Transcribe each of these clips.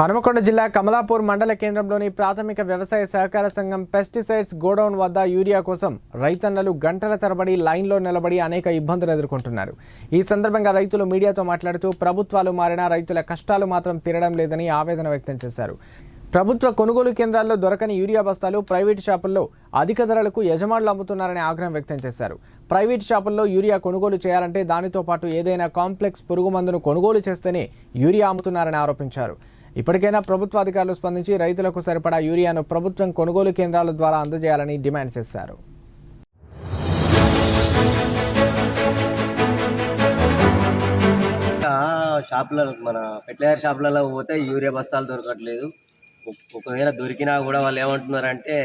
హనుమకొండ జిల్లా కమలాపూర్ మండల కేంద్రంలోని ప్రాథమిక వ్యవసాయ సహకార సంఘం పెస్టిసైడ్స్ గోడౌన్ వద్ద యూరియా కోసం రైతన్నలు గంటల తరబడి లైన్లో నిలబడి అనేక ఇబ్బందులు ఎదుర్కొంటున్నారు. ఈ సందర్భంగా రైతులు మీడియాతో మాట్లాడుతూ ప్రభుత్వాలు మారినా రైతుల కష్టాలు మాత్రం తీరడం లేదని ఆవేదన వ్యక్తం చేశారు. ప్రభుత్వ కొనుగోలు కేంద్రాల్లో దొరకని యూరియా బస్తాలు ప్రైవేటు షాపుల్లో అధిక ధరలకు యజమానులు అమ్ముతున్నారని ఆగ్రహం వ్యక్తం చేశారు. ప్రైవేటు షాపుల్లో యూరియా కొనుగోలు చేయాలంటే దానితో పాటు ఏదైనా కాంప్లెక్స్ పురుగు మందును కొనుగోలు చేస్తేనే యూరియా అమ్ముతున్నారని ఆరోపించారు. ఇప్పటికైనా ప్రభుత్వ అధికారులు స్పందించి రైతులకు సరిపడా యూరియాను ప్రభుత్వం కొనుగోలు కేంద్రాల ద్వారా అందజేయాలని డిమాండ్ చేశారు. షాపులలో మన ఫెర్టిలైజర్ షాపులలో పోతే యూరియా బస్తాలు దొరకట్లేదు. ఒకవేళ దొరికినా కూడా వాళ్ళు ఏమంటున్నారంటే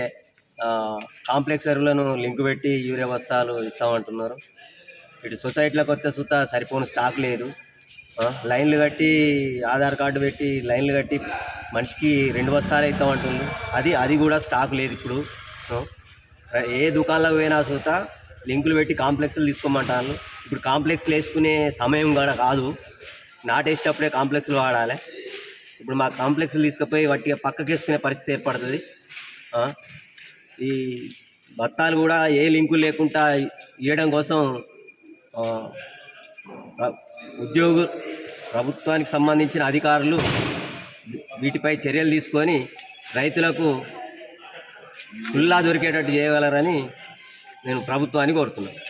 కాంప్లెక్స్ ఎరువులను లింక్ పెట్టి యూరియా బస్తాలు ఇస్తామంటున్నారు. ఇటు సొసైటీలకు వస్తే సుత సరిపోని స్టాక్ లేదు. లైన్లు కట్టి ఆధార్ కార్డు పెట్టి లైన్లు కట్టి మనిషికి 2 బస్తాలు ఇస్తామంటున్నారు. అది కూడా స్టాక్ లేదు. ఇప్పుడు ఏ దుకాణంలో పోయినా చూత లింకులు పెట్టి కాంప్లెక్స్లు తీసుకోమంటారు. ఇప్పుడు కాంప్లెక్స్లు వేసుకునే సమయం కూడా కాదు, నాటేసేటప్పుడే కాంప్లెక్స్లు వాడాలి. ఇప్పుడు మా కాంప్లెక్స్లు తీసుకుపోయి వాటి పక్కకి వేసుకునే పరిస్థితి ఏర్పడుతుంది. ఈ బత్తాలు కూడా ఏ లింకులు లేకుండా ఇవ్వడం కోసం ప్రభుత్వానికి సంబంధించిన అధికారులు వీటిపై చర్యలు తీసుకొని రైతులకు ఫుల్లా దొరికేటట్టు చేయగలరని నేను ప్రభుత్వాన్ని కోరుతున్నాను.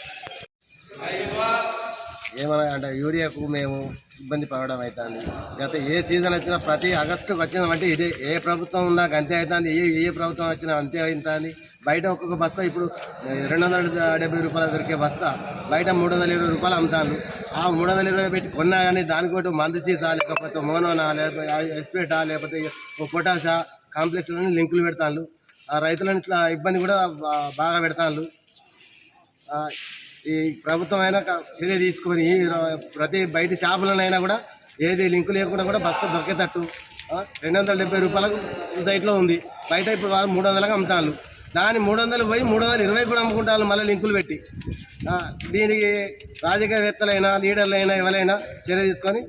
ఏమన్నా అంటే యూరియాకు మేము ఇబ్బంది పడడం అవుతుంది. గత ఏ సీజన్ వచ్చినా ప్రతి ఆగస్టుకు వచ్చినామంటే ఇదే, ఏ ప్రభుత్వం ఉన్నాక అంతే అవుతుంది, ఏ ప్రభుత్వం వచ్చినా అంతే అవుతుంది. బయట ఒక్కొక్క బస్తా ఇప్పుడు 270 రూపాయలు దొరికే బస్తా బయట 320 రూపాయలు అమ్ముతాను. ఆ 320 పెట్టి కొన్నా కానీ దానికోటి మందు సీసా లేకపోతే మోనోనా లేకపోతే ఎస్పేటా లేకపోతే పొటాషా కాంప్లెక్స్లని లింకులు పెడతాను. ఆ రైతులను ఇట్లా ఇబ్బంది కూడా బాగా పెడతాను. ఈ ప్రభుత్వం అయినా చర్య తీసుకొని ప్రతి బయట షాపులనైనా కూడా ఏది లింకు లేకుండా కూడా బస్తా దొరికేటట్టు 270 రూపాయలకు సొసైటీలో ఉంది. బయట ఇప్పుడు వాళ్ళు 300లకు అమ్ముతాను. దాన్ని 300 పోయి 320 కూడా అమ్ముకుంటారు మళ్ళీ లింకులు పెట్టి. దీనికి రాజకీయవేత్తలైనా లీడర్లైనా ఎవరైనా చర్య తీసుకొని